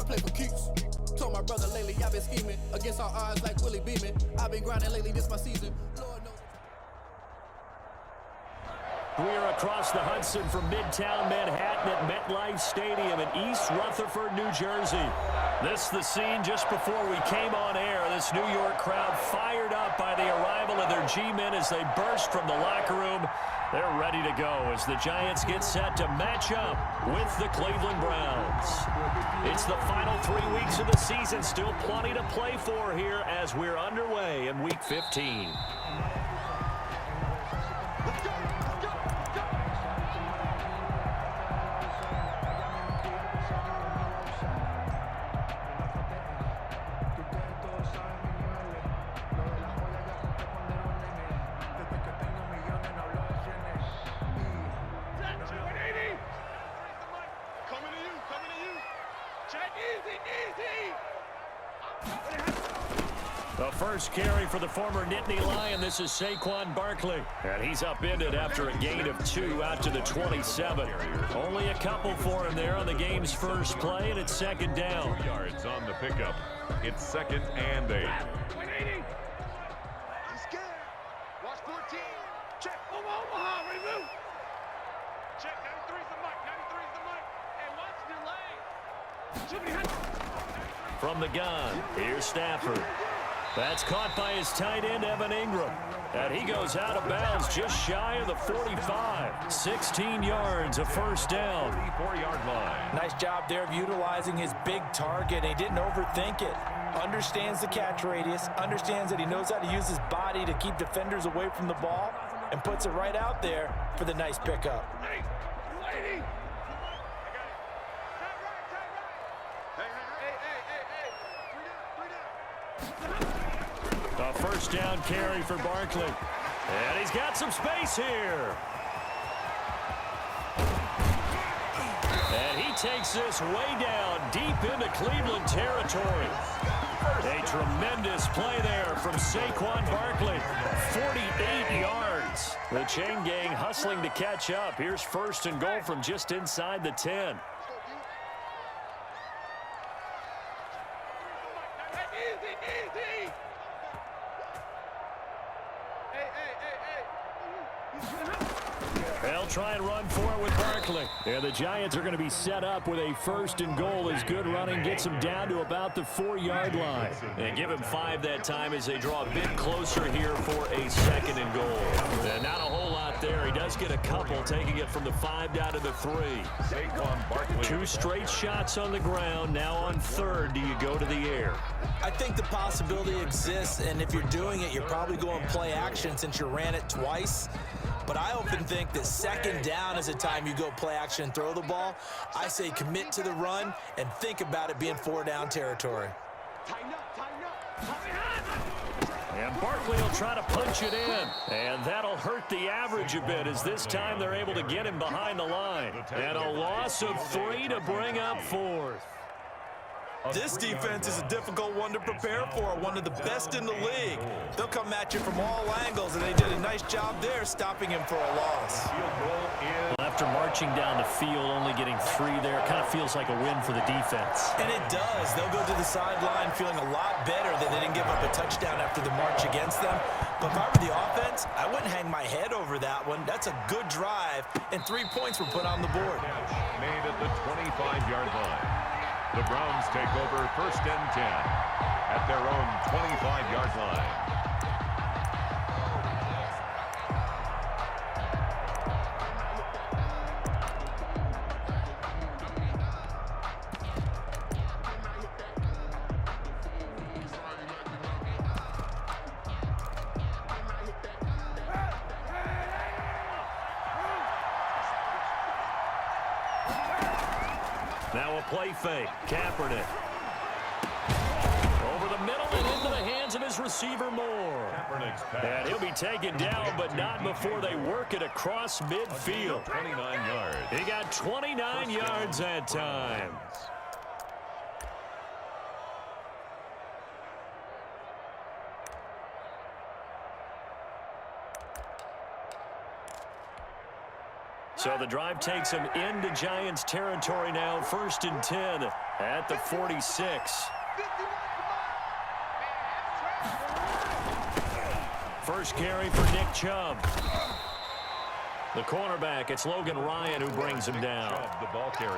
play for keeps. Told my brother lately I've been scheming against all odds like Willie Beeman. I've been grinding lately, this my season. Lord knows. We're across the Hudson from Midtown Manhattan at MetLife Stadium in East Rutherford, New Jersey. This is the scene just before we came on air. This New York crowd fired up by the arrival of their G-men as they burst from the locker room. They're ready to go as the Giants get set to match up with the Cleveland Browns. It's the final 3 weeks of the season. Still plenty to play for here as we're underway in Week 15. The first carry for the former Nittany Lion. This is Saquon Barkley. And he's upended after a gain of 2 out to the 27. Only a couple for him there on the game's first play, and it's second down. 2 yards on the pickup. It's 2nd and 8. I'm scared. Watch 14. Check. Omaha, remove. Check. 93's the mic. 93's the mic. And watch the leg. From the gun, here's Stafford. That's caught by his tight end, Evan Ingram. And he goes out of bounds just shy of the 45. 16 yards, a first down. 34-yard line. Nice job there of utilizing his big target. He didn't overthink it. Understands the catch radius. Understands that he knows how to use his body to keep defenders away from the ball. And puts it right out there for the nice pickup. A first down carry for Barkley. And he's got some space here. And he takes this way down deep into Cleveland territory. A tremendous play there from Saquon Barkley. 48 yards. The chain gang hustling to catch up. Here's first and goal from just inside the 10. They'll try and run for it with Barkley. And the Giants are going to be set up with a first and goal as good running gets him down to about the 4-yard line. And give him 5 that time as they draw a bit closer here for a second and goal. And not a whole lot there. He does get a couple, taking it from the 5 down to the 3. Saquon Barkley. 2 straight shots on the ground. Now on third, do you go to the air? I think the possibility exists, and if you're doing it, you're probably going play action since you ran it twice. But I often think that second down is a time you go play action and throw the ball. I say commit to the run and think about it being 4-down territory. And Barkley will try to punch it in. And that'll hurt the average a bit as this time they're able to get him behind the line. And a loss of 3 to bring up 4th. This defense is a difficult one to prepare for, one of the best in the league. They'll come at you from all angles, and they did a nice job there stopping him for a loss. After marching down the field, only getting 3 there, kind of feels like a win for the defense. And it does. They'll go to the sideline feeling a lot better that they didn't give up a touchdown after the march against them. But if I were the offense, I wouldn't hang my head over that one. That's a good drive, and 3 points were put on the board. Made at the 25-yard line. The Browns take over first and 10 at their own 25-yard line. Now a play fake. Kaepernick. Over the middle and into the hands of his receiver Moore. And he'll be taken down, but not before they work it across midfield. 29 yards. He got 29 yards that time. So the drive takes them into Giants territory now. 1st and 10 at the 46. First carry for Nick Chubb. The cornerback, it's Logan Ryan who brings him down.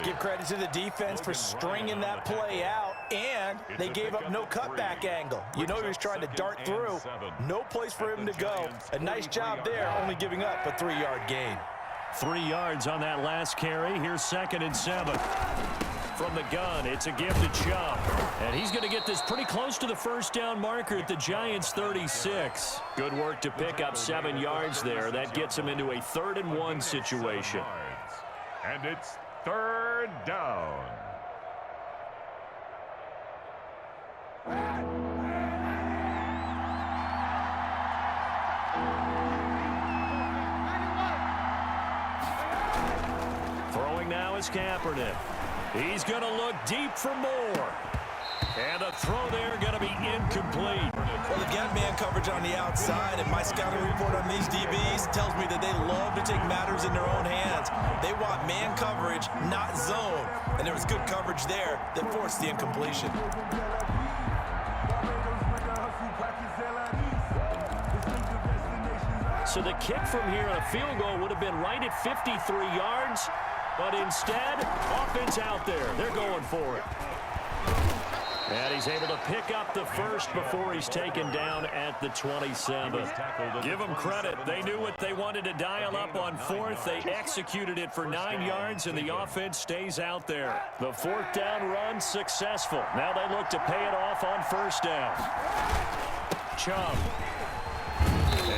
Give credit to the defense for stringing that play out, and they gave up no cutback angle. You know he was trying to dart through. No place for him to go. A nice job there, only giving up a 3-yard gain. 3 yards on that last carry. Here's 2nd and 7. From the gun, it's a give to Chubb. And he's going to get this pretty close to the first down marker at the Giants' 36. Good work to pick up 7 yards there. That gets him into a 3rd and 1 situation. And it's 3rd down. Throwing now is Kaepernick. He's going to look deep for more. And a throw there going to be incomplete. Well, again, man coverage on the outside, and my scouting report on these DBs tells me that they love to take matters in their own hands. They want man coverage, not zone. And there was good coverage there that forced the incompletion. So the kick from here on a field goal would have been right at 53 yards. But instead, offense out there. They're going for it. And he's able to pick up the first before he's taken down at the 27. Give them credit. They knew what they wanted to dial up on 4th. They executed it for 9 yards, and the offense stays out there. The 4th down run successful. Now they look to pay it off on 1st down. Chubb.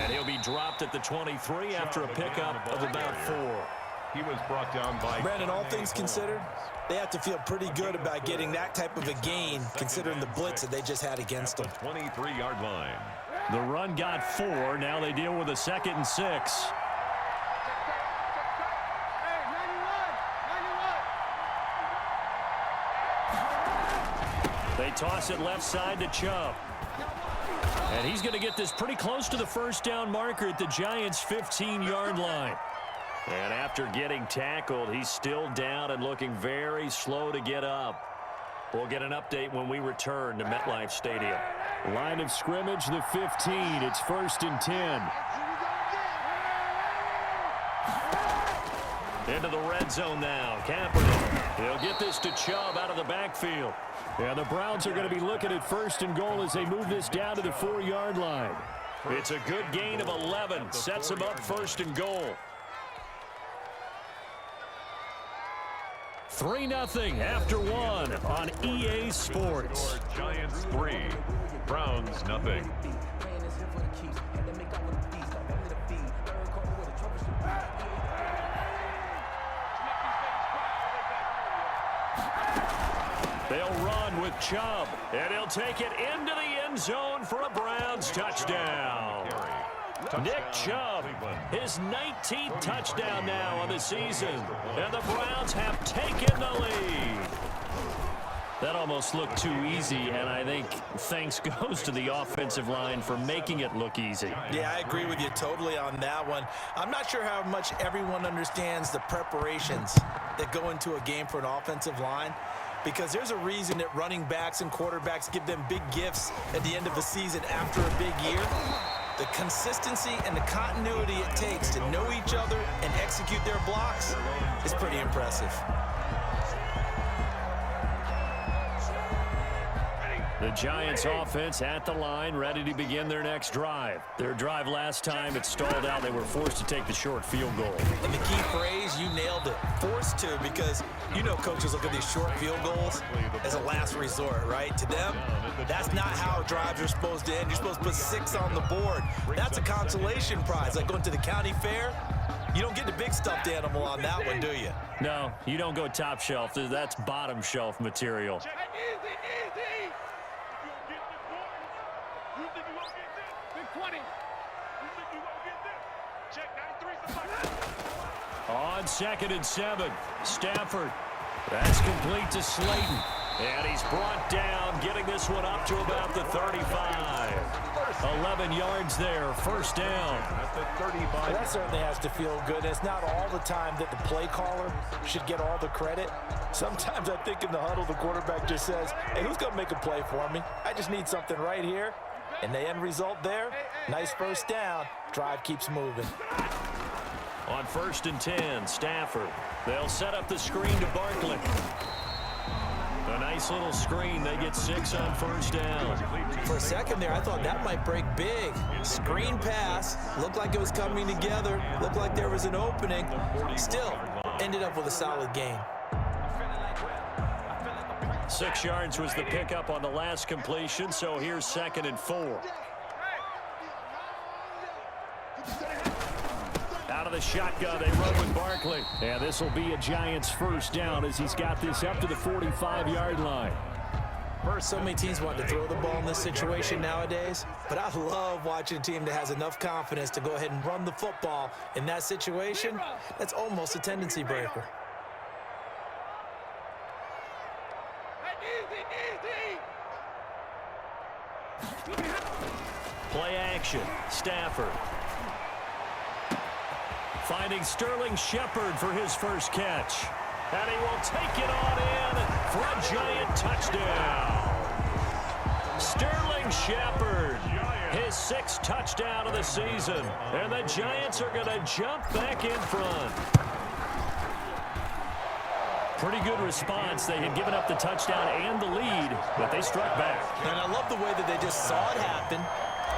And he'll be dropped at the 23 after a pickup of about 4. He was brought down by... Brandon, all things considered, they have to feel pretty good about getting that type of a gain, considering the blitz that they just had against them. 23-yard line. The run got 4. Now they deal with a 2nd and 6. They toss it left side to Chubb. And he's going to get this pretty close to the first down marker at the Giants' 15-yard line. And after getting tackled, he's still down and looking very slow to get up. We'll get an update when we return to MetLife Stadium. Line of scrimmage, the 15. It's 1st and 10. Into the red zone now. Kaepernick. He'll get this to Chubb out of the backfield. And the Browns are going to be looking at 1st and goal as they move this down to the 4-yard line. It's a good gain of 11. Sets them up 1st and goal. 3-0 after 1 on EA Sports. Giants 3, Browns nothing. They'll run with Chubb, and he'll take it into the end zone for a Browns touchdown. Nick Chubb, his 19th touchdown now on the season, and the Browns have taken the lead. That almost looked too easy, and I think thanks goes to the offensive line for making it look easy. Yeah, I agree with you totally on that one. I'm not sure how much everyone understands the preparations that go into a game for an offensive line, because there's a reason that running backs and quarterbacks give them big gifts at the end of the season after a big year. The consistency and the continuity it takes to know each other and execute their blocks is pretty impressive. The Giants offense at the line, ready to begin their next drive. Their drive last time, it stalled out. They were forced to take the short field goal. And the key phrase, you nailed it. Forced to, because you know coaches look at these short field goals as a last resort, right? To them, that's not how drives are supposed to end. You're supposed to put 6 on the board. That's a consolation prize. Like going to the county fair, you don't get the big stuffed animal on that one, do you? No, you don't go top shelf. That's bottom shelf material. On 2nd and 7, Stafford. That's complete to Slayton. And he's brought down, getting this one up to about the 35. 11 yards there, first down. At the 35. Well, that certainly has to feel good. It's not all the time that the play caller should get all the credit. Sometimes I think in the huddle, the quarterback just says, hey, who's going to make a play for me? I just need something right here. And the end result there, nice first down. Drive keeps moving. On 1st and 10, Stafford. They'll set up the screen to Barkley. A nice little screen. They get 6 on first down. For a second there, I thought that might break big. Screen pass. Looked like it was coming together. Looked like there was an opening. Still, ended up with a solid gain. 6 yards was the pickup on the last completion, so here's 2nd and 4. Out of the shotgun, they run with Barkley. And this will be a Giants first down as he's got this up to the 45-yard line. So many teams want to throw the ball in this situation nowadays, but I love watching a team that has enough confidence to go ahead and run the football. In that situation, that's almost a tendency breaker. Play action, Stafford. Finding Sterling Shepard for his first catch. And he will take it on in for a Giant touchdown. Sterling Shepard, his 6th touchdown of the season. And the Giants are going to jump back in front. Pretty good response. They had given up the touchdown and the lead, but they struck back. And I love the way that they just saw it happen.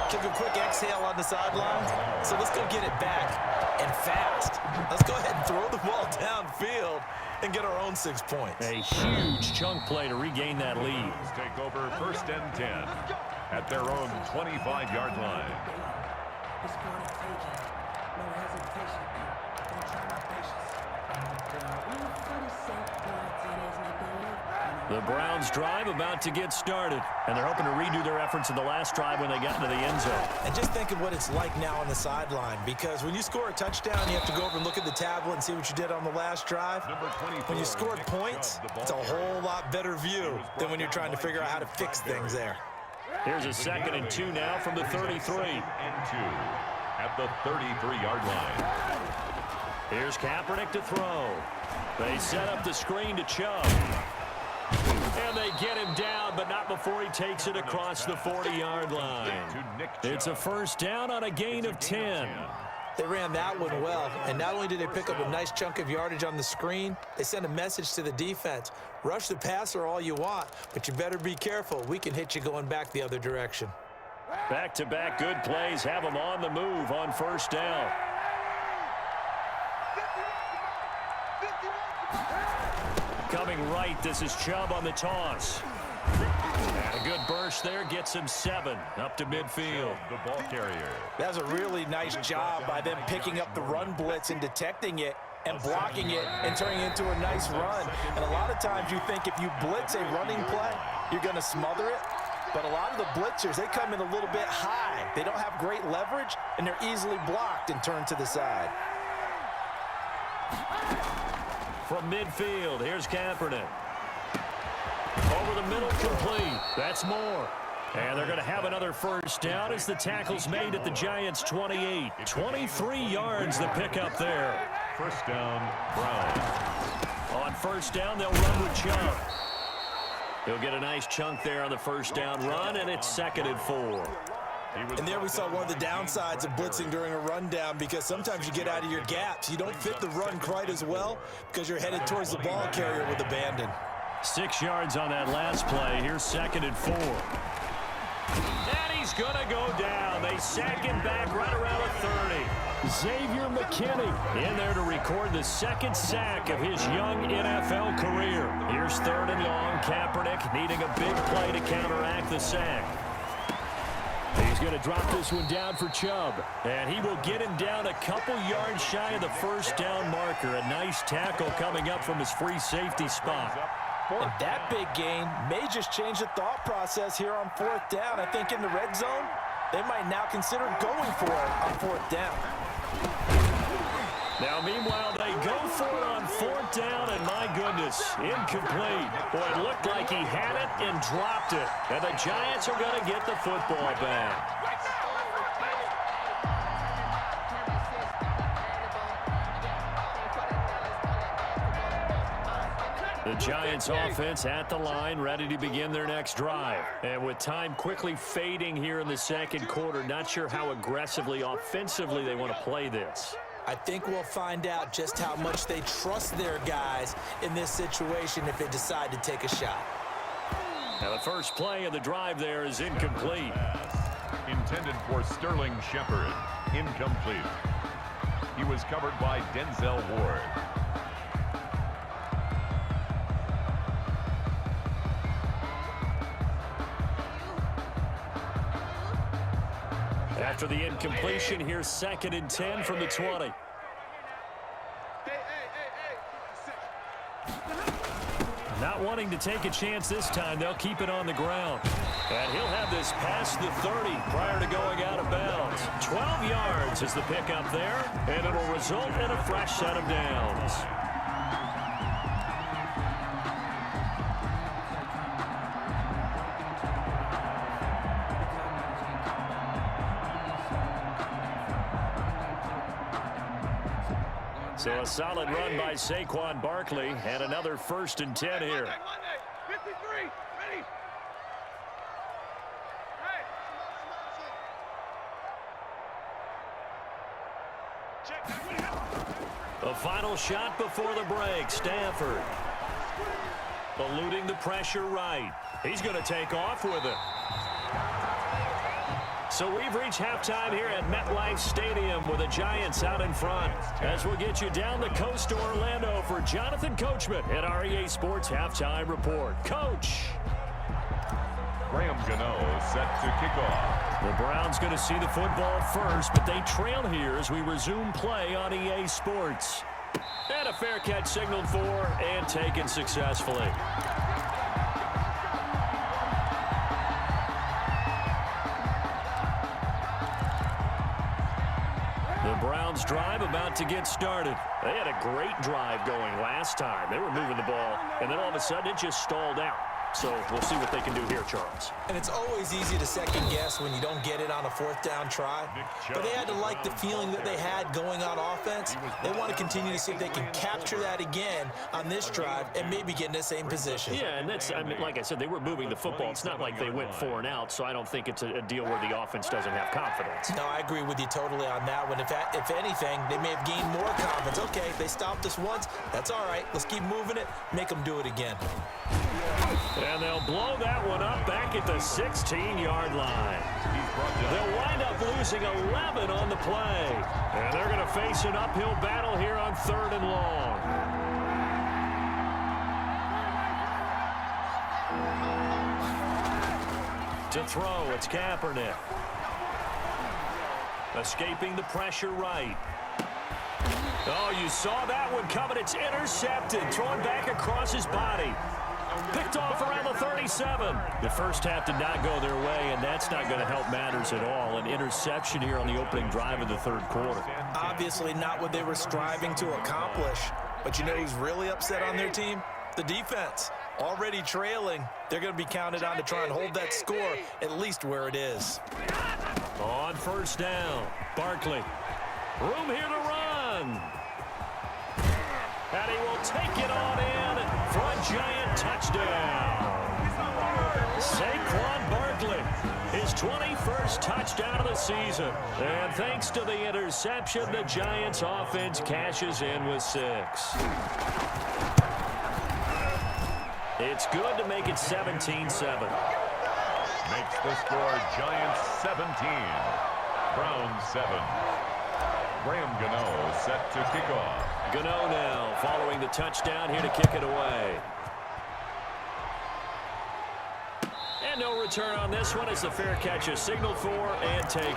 Took a quick exhale on the sidelines. So let's go get it back, and fast. Let's go ahead and throw the ball downfield and get our own 6 points. A huge chunk play to regain that lead. Take over 1st and 10 at their own 25-yard line. The Browns drive about to get started, and they're hoping to redo their efforts in the last drive when they got into the end zone. And just think of what it's like now on the sideline, because when you score a touchdown, you have to go over and look at the tablet and see what you did on the last drive. When you scored points, it's a whole lot better view than when you're trying to figure out how to fix things there. Here's a 2nd and 2 now from the 33. 2 at the 33-yard line. Here's Kaepernick to throw. They set up the screen to Chubb. And they get him down, but not before he takes it across the 40-yard line. It's a first down on a gain of 10. They ran that one well, and not only did they pick up a nice chunk of yardage on the screen, they sent a message to the defense. Rush the passer all you want, but you better be careful. We can hit you going back the other direction. Back-to-back good plays have them on the move on first down. Coming right, this is Chubb on the toss. And a good burst there gets him 7 up to midfield. The ball carrier. That was a really nice job by them picking up the run blitz and detecting it and blocking it and turning it into a nice run. And a lot of times you think if you blitz a running play, you're going to smother it. But a lot of the blitzers, they come in a little bit high. They don't have great leverage, and they're easily blocked and turned to the side. From midfield, here's Kaepernick. Over the middle, complete. That's more. And they're going to have another first down as the tackle's made at the Giants' 28. 23 yards the pickup there. First down, Browns. On first down, they'll run with Chubb. He'll get a nice chunk there on the first down run, and it's 2nd and 4. And there we saw one of the downsides of blitzing during a rundown, because sometimes you get out of your gaps. You don't fit the run quite as well because you're headed towards the ball carrier with abandon. 6 yards on that last play. Here's 2nd and 4. And he's going to go down. They sack him back right around the 30. Xavier McKinney in there to record the 2nd sack of his young NFL career. Here's 3rd and long. Kaepernick needing a big play to counteract the sack. He's going to drop this one down for Chubb, and he will get him down a couple yards shy of the first down marker. A nice tackle coming up from his free safety spot. And that big gain may just change the thought process here on 4th down. I think in the red zone, they might now consider going for it on 4th down. Now, meanwhile, they go for it on 4th down, and my goodness, incomplete. Boy, it looked like he had it and dropped it. And the Giants are going to get the football back. The Giants offense at the line, ready to begin their next drive. And with time quickly fading here in the second quarter, not sure how aggressively, offensively they want to play this. I think we'll find out just how much they trust their guys in this situation if they decide to take a shot. Now the first play of the drive there is incomplete. Intended for Sterling Shepard. Incomplete. He was covered by Denzel Ward. After the incompletion, here's 2nd and 10 from the 20. Not wanting to take a chance this time, they'll keep it on the ground. And he'll have this past the 30 prior to going out of bounds. 12 yards is the pickup there, and it'll result in a fresh set of downs. So a solid run by Saquon Barkley and another 1st and 10 here. 53, ready. The final shot before the break. Stafford eluding the pressure right. He's going to take off with it. So we've reached halftime here at MetLife Stadium with the Giants out in front. As we'll get you down the coast to Orlando for Jonathan Coachman at our EA Sports Halftime Report. Coach. Graham Gano set to kick off. The Browns going to see the football first, but they trail here as we resume play on EA Sports. And a fair catch signaled for and taken successfully. Browns drive about to get started. They had a great drive going last time. They were moving the ball, and then all of a sudden it just stalled out. So we'll see what they can do here, Charles. And it's always easy to second guess when you don't get it on a 4th down try. But they had to like the feeling that they had going on offense. They want to continue to see if they can capture that again on this drive and maybe get in the same position. Yeah, and that's, I mean, like I said, they were moving the football. It's not like they went 4 and out, so I don't think it's a deal where the offense doesn't have confidence. No, I agree with you totally on that one. If anything, they may have gained more confidence. Okay, they stopped us once. That's all right. Let's keep moving it. Make them do it again. And they'll blow that one up back at the 16-yard line. They'll wind up losing 11 on the play. And they're going to face an uphill battle here on 3rd and long. To throw, it's Kaepernick. Escaping the pressure right. Oh, you saw that one coming. It's intercepted. Thrown back across his body. Picked off around the 37. The first half did not go their way, and that's not going to help matters at all. An interception here on the opening drive of the 3rd quarter. Obviously not what they were striving to accomplish. But you know who's really upset on their team? The defense. Already trailing. They're going to be counted on to try and hold that score at least where it is. On 1st down, Barkley. Room here to run. And he will take it on in for a giant touchdown. Saquon Barkley, his 21st touchdown of the season. And thanks to the interception, the Giants offense cashes in with 6. It's good to make it 17-7. Makes the score Giants 17, Browns 7. Graham Gano set to kick off. Gano now following the touchdown here to kick it away. And no return on this one as the fair catch is signaled for and taken.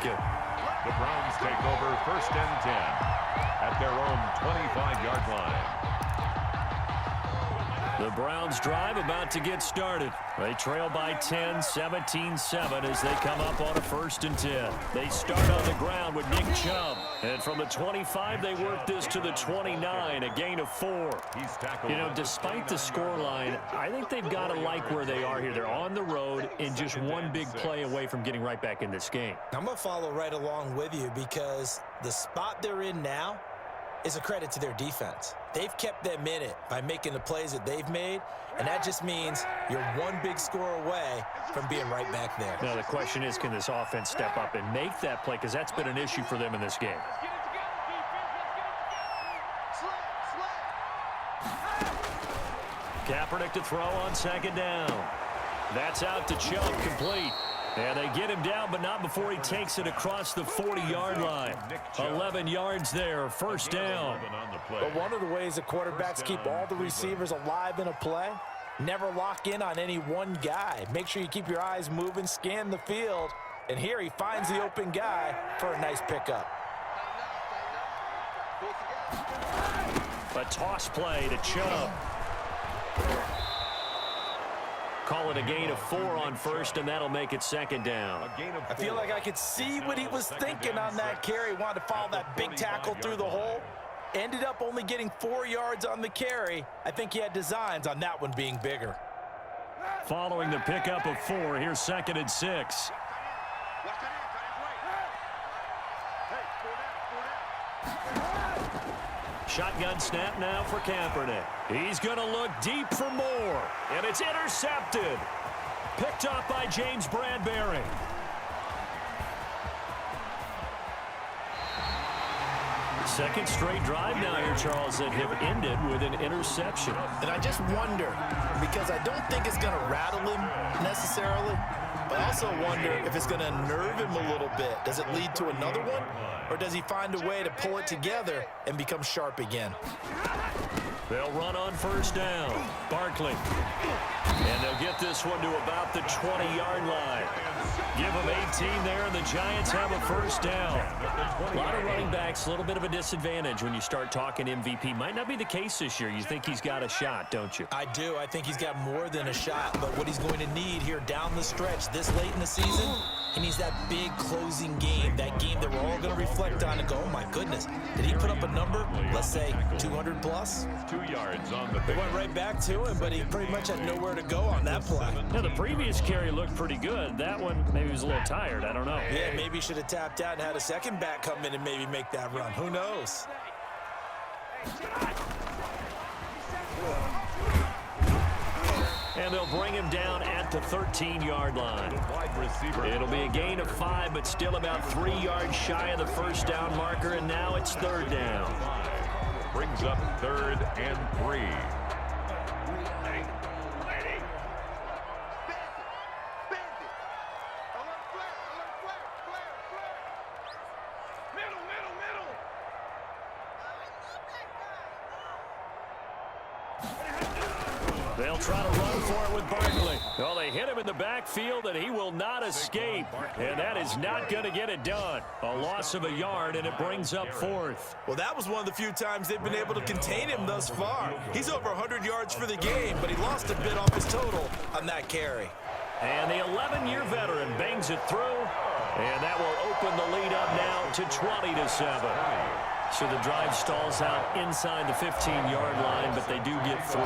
The Browns take over 1st and 10 at their own 25-yard line. The Browns drive about to get started. They trail by 10, 17-7 as they come up on a 1st and 10. They start on the ground with Nick Chubb. And from the 25, they work this to the 29, a gain of 4. You know, despite the scoreline, I think they've got to like where they are here. They're on the road and just one big play away from getting right back in this game. I'm going to follow right along with you because the spot they're in now is a credit to their defense. They've kept them in it by making the plays that they've made, and that just means you're one big score away from being right back there. Now the question is, can this offense step up and make that play? Because that's been an issue for them in this game. Kaepernick to throw on 2nd down. That's out to Chubb, complete. And they get him down, but not before he takes it across the 40-yard line. 11 yards there, 1st down. But one of the ways the quarterbacks keep all the receivers alive in a play, never lock in on any one guy. Make sure you keep your eyes moving, scan the field. And here he finds the open guy for a nice pickup. A toss play to Chubb. Call it a gain of 4 on 1st, and that'll make it 2nd down. I feel like I could see what he was thinking on that carry. Wanted to follow that big tackle through the hole. Ended up only getting 4 yards on the carry. I think he had designs on that one being bigger. Following the pickup of 4, here's 2nd and 6. Shotgun snap now for Kaepernick. He's going to look deep for more, and it's intercepted. Picked up by James Bradbury. Second straight drive now here, Charles, that have ended with an interception. And I just wonder, because I don't think it's going to rattle him necessarily, but I also wonder if it's going to unnerve him a little bit. Does it lead to another one, or does he find a way to pull it together and become sharp again? They'll run on 1st down. Barkley. And they'll get this one to about the 20-yard line. Give them 18 there, and the Giants have a 1st down. A lot of running backs, a little bit of a disadvantage when you start talking MVP. Might not be the case this year. You think he's got a shot, don't you? I do. I think he's got more than a shot, but what he's going to need here down the stretch this late in the season, he needs that big closing game, that game that we're all going to reflect on and go, oh, my goodness, did he put up a number, let's say 200 plus? 2 yards on the They went right back to him, but he pretty much had nowhere to go on that play. Now, the previous carry looked pretty good. That one, maybe he was a little tired. I don't know. Yeah, maybe he should have tapped out and had a second back come in and maybe make that run. Who knows? And they'll bring him down at the 13-yard line. It'll be a gain of 5, but still about 3 yards shy of the 1st down marker, and now it's 3rd down. Brings up 3rd and 3. They'll try to run for it with Barkley. Well, they hit him in the backfield, and he will not escape. And that is not going to get it done. A loss of a yard, and it brings up 4th. Well, that was one of the few times they've been able to contain him thus far. He's over 100 yards for the game, but he lost a bit off his total on that carry. And the 11-year veteran bangs it through, and that will open the lead up now to 20-7. So the drive stalls out inside the 15-yard line, but they do get 3.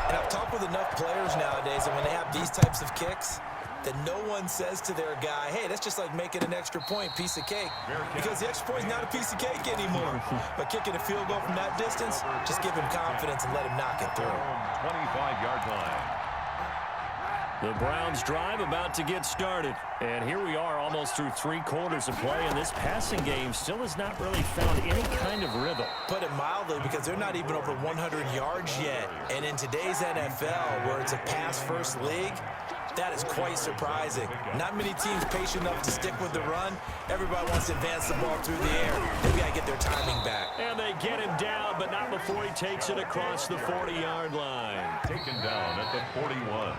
And I've talked with enough players nowadays, and when they have these types of kicks, that no one says to their guy, hey, that's just like making an extra point, piece of cake. Because the extra point is not a piece of cake anymore. But kicking a field goal from that distance, just give him confidence and let him knock it through. 25-yard line. The Browns drive about to get started. And here we are almost through 3 quarters of play, and this passing game still has not really found any kind of rhythm. Put it mildly, because they're not even over 100 yards yet. And in today's NFL, where it's a pass-first league, that is quite surprising. Not many teams patient enough to stick with the run. Everybody wants to advance the ball through the air. They've got to get their timing back. And they get him down, but not before he takes it across the 40-yard line. Taken down at the 41.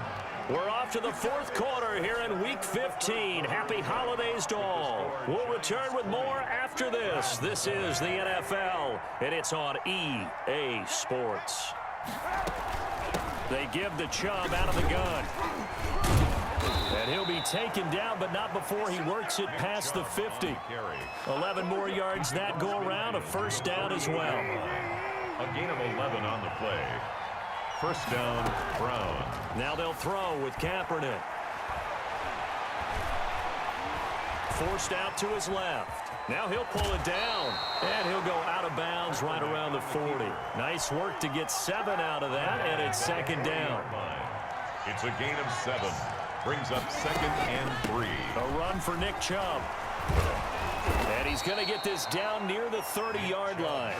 We're off to the 4th quarter here in Week 15. Happy holidays to all. We'll return with more after this. This is the NFL, and it's on EA Sports. They give the Chubb out of the gun. And he'll be taken down, but not before he works it past the 50. 11 more yards that go around, a first down as well. A gain of 11 on the play. First down, Brown. Now they'll throw with Kaepernick. Forced out to his left. Now he'll pull it down, and he'll go out of bounds right around the 40. Nice work to get 7 out of that, and it's second down. It's a gain of 7. Brings up 2nd and 3. A run for Nick Chubb. And he's going to get this down near the 30-yard line.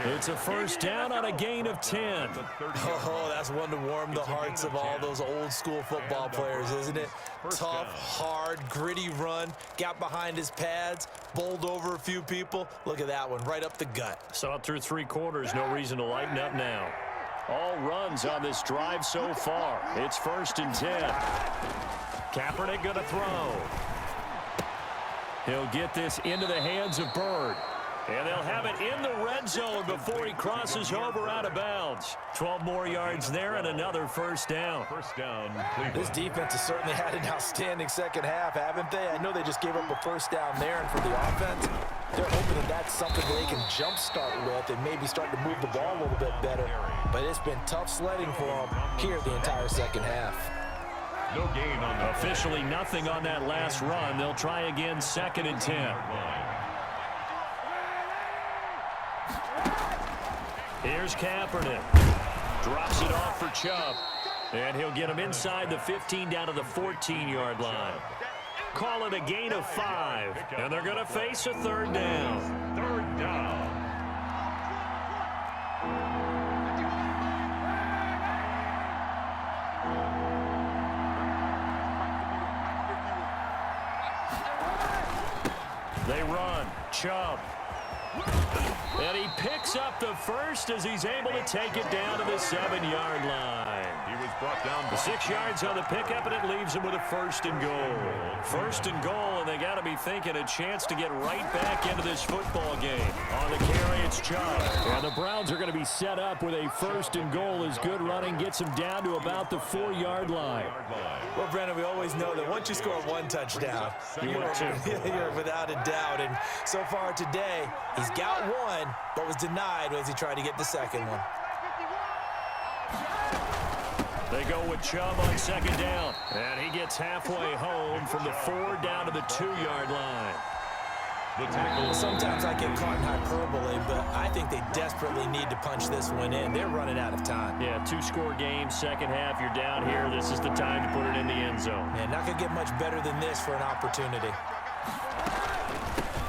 It's a first down on a gain of 10. Oh, that's one to warm the hearts of all those old-school football players, isn't it? Tough, hard, gritty run. Got behind his pads, bowled over a few people. Look at that one, right up the gut. Saw it through 3 quarters. No reason to lighten up now. All runs on this drive so far. It's 1st and 10. Kaepernick going to throw. He'll get this into the hands of Bird. And they'll have it in the red zone before he crosses over out of bounds. 12 more yards there and another first down. First down, Cleveland. This defense has certainly had an outstanding second half, haven't they? I know they just gave up a first down there, and for the offense, they're hoping that that's something that they can jumpstart with and maybe start to move the ball a little bit better. But it's been tough sledding for them here the entire second half. No gain on the officially nothing on that last run. They'll try again, 2nd and 10. Here's Kaepernick. Drops it off for Chubb. And he'll get him inside the 15 down to the 14-yard line. Call it a gain of 5. And they're going to face a 3rd down. 3rd down. They run. Chubb. And he picks up the first as he's able to take it down to the 7-yard line. He was brought down. 6 yards on the pickup, and it leaves him with a 1st and goal. 1st and goal, and they got to be thinking a chance to get right back into this football game. On the carry, it's Chubb. And the Browns are going to be set up with a 1st and goal as good running gets them down to about the 4-yard line. Well, Brennan, we always know that once you score 1 touchdown, you're without a doubt. And so far today, he's got 1, but was denied as he tried to get the 2nd one. They go with Chubb on 2nd down. And he gets halfway home from the 4 down to the 2-yard line. Sometimes I get caught in hyperbole, but I think they desperately need to punch this one in. They're running out of time. Yeah, 2-score game, second half, you're down here. This is the time to put it in the end zone. Yeah, not going to get much better than this for an opportunity.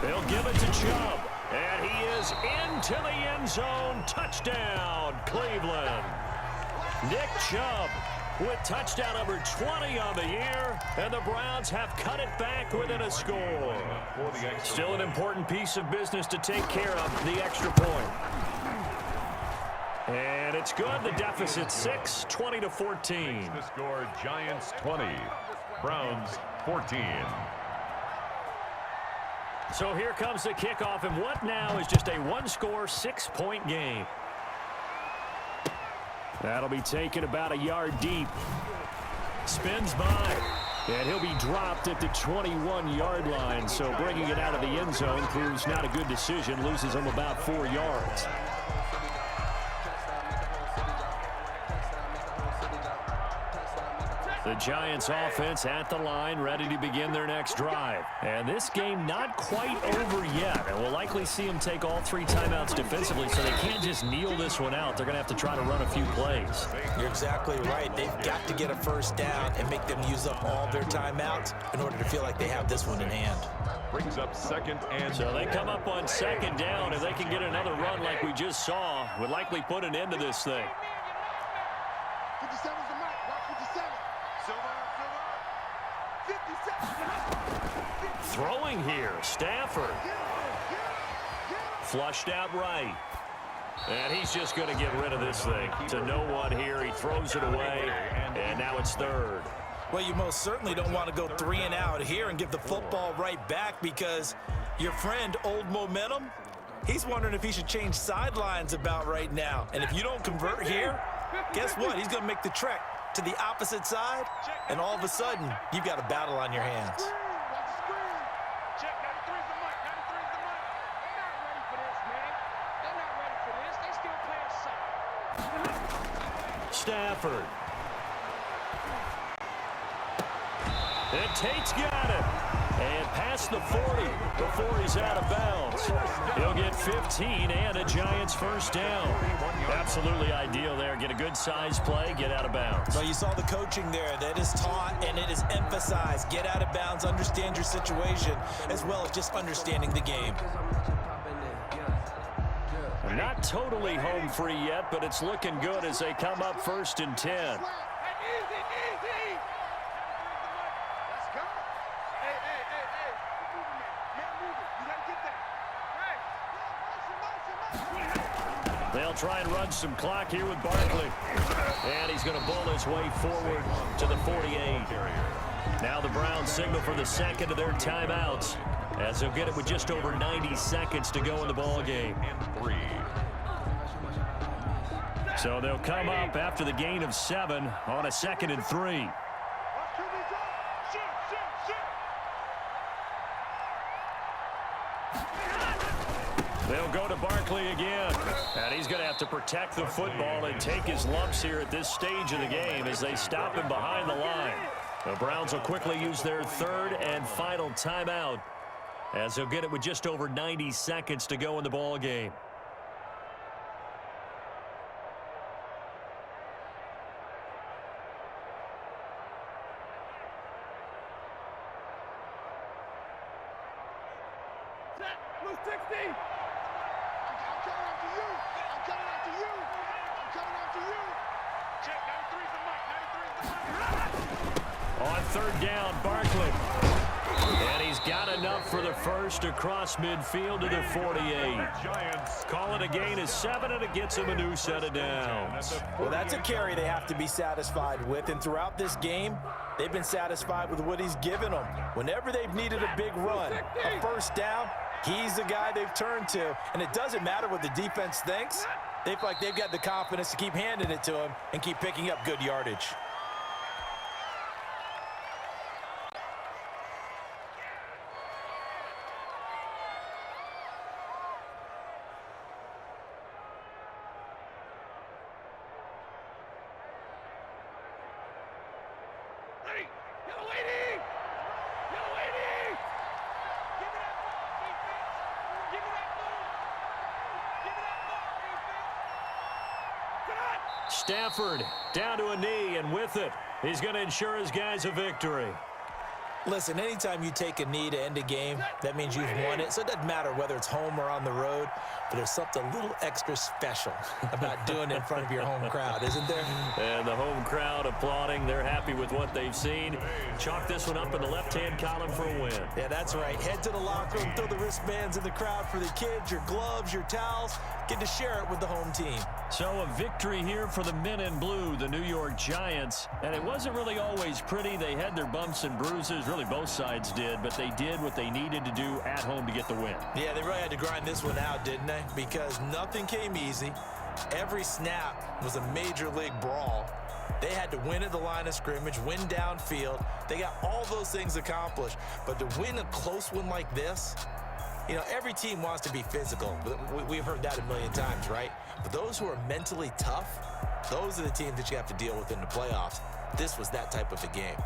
They'll give it to Chubb, and he is into the end zone. Touchdown, Cleveland. Nick Chubb with touchdown number 20 on the year, and the Browns have cut it back within a score. Still an important piece of business to take care of, the extra point. And it's good. The deficit 6, 20-14. The score, Giants 20, Browns 14. So here comes the kickoff, and what now is just a 1-score, 6-point game. That'll be taken about a yard deep. Spins by, and he'll be dropped at the 21-yard line. So bringing it out of the end zone proves not a good decision. Loses him about 4 yards. The Giants offense at the line, ready to begin their next drive. And this game not quite over yet. And we'll likely see them take all 3 timeouts defensively, so they can't just kneel this one out. They're going to have to try to run a few plays. You're exactly right. They've got to get a first down and make them use up all their timeouts in order to feel like they have this one in hand. Brings up 2nd and so they come up on 2nd down. If they can get another run like we just saw, would likely put an end to this thing. 57's the mark. Watch 57. Throwing here, Stafford. Flushed out right. And he's just going to get rid of this thing. To no one here, he throws it away, and now it's 3rd. Well, you most certainly don't want to go 3 and out here and give the football right back, because your friend, Old Momentum, he's wondering if he should change sidelines about right now. And if you don't convert here, guess what? He's going to make the trek to the opposite side, and all of a sudden, you've got a battle on your hands. Check, 93's the mic, 93's the mic. They're not ready for this, man. They're not ready for this. They still playing soft. Stafford. And Tate's got it. And past the 40 before he's out of bounds. He'll get 15 and a Giants first down. Absolutely ideal there. Get a good size play, get out of bounds. Well, you saw the coaching there. That is taught and it is emphasized. Get out of bounds, understand your situation, as well as just understanding the game. Not totally home free yet, but it's looking good as they come up 1st and 10. Easy, easy. Let's go. Hey. Man, move it. You got to get that. They'll try and run some clock here with Barkley. And he's going to bull his way forward to the 48. Now the Browns signal for the second of their timeouts, as they'll get it with just over 90 seconds to go in the ball game. So they'll come up after the gain of 7 on a 2nd and 3. They'll go to Barkley again. And he's going to have to protect the football and take his lumps here at this stage of the game as they stop him behind the line. The Browns will quickly use their 3rd and final timeout, as they'll get it with just over 90 seconds to go in the ball game. Blue 60. I'm coming after you. I'm coming after you. I'm coming after you. Check, 93's the mic. 93's the mic. On 3rd down, Barkley. And he's got enough for the first across midfield to the 48. Call it a gain of 7, and it gets him a new set of downs. Well, that's a carry they have to be satisfied with, and throughout this game, they've been satisfied with what he's given them. Whenever they've needed a big run, a first down, he's the guy they've turned to, and it doesn't matter what the defense thinks. They feel like they've got the confidence to keep handing it to him and keep picking up good yardage. Stafford down to a knee, and with it, he's going to ensure his guys a victory. Listen, anytime you take a knee to end a game, that means you've won it. So it doesn't matter whether it's home or on the road, but there's something a little extra special about doing it in front of your home crowd, isn't there? And the home crowd applauding. They're happy with what they've seen. Chalk this one up in the left-hand column for a win. Yeah, that's right. Head to the locker room, throw the wristbands in the crowd for the kids, your gloves, your towels. Get to share it with the home team. So a victory here for the men in blue, the New York Giants. And it wasn't really always pretty. They had their bumps and bruises. Really, both sides did. But they did what they needed to do at home to get the win. Yeah, they really had to grind this one out, didn't they? Because nothing came easy. Every snap was a major league brawl. They had to win at the line of scrimmage, win downfield. They got all those things accomplished. But to win a close one like this, you know, every team wants to be physical. We've heard that a million times, right? But those who are mentally tough, those are the teams that you have to deal with in the playoffs. This was that type of a game.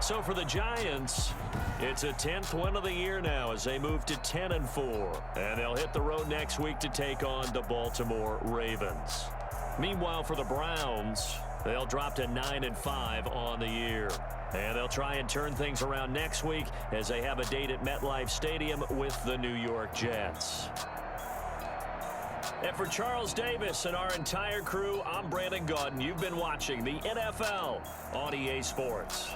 So for the Giants, it's a 10th win of the year now as they move to 10-4. And they'll hit the road next week to take on the Baltimore Ravens. Meanwhile, for the Browns, they'll drop to 9-5 on the year. And they'll try and turn things around next week as they have a date at MetLife Stadium with the New York Jets. And for Charles Davis and our entire crew, I'm Brandon Gaudin. You've been watching the NFL on EA Sports.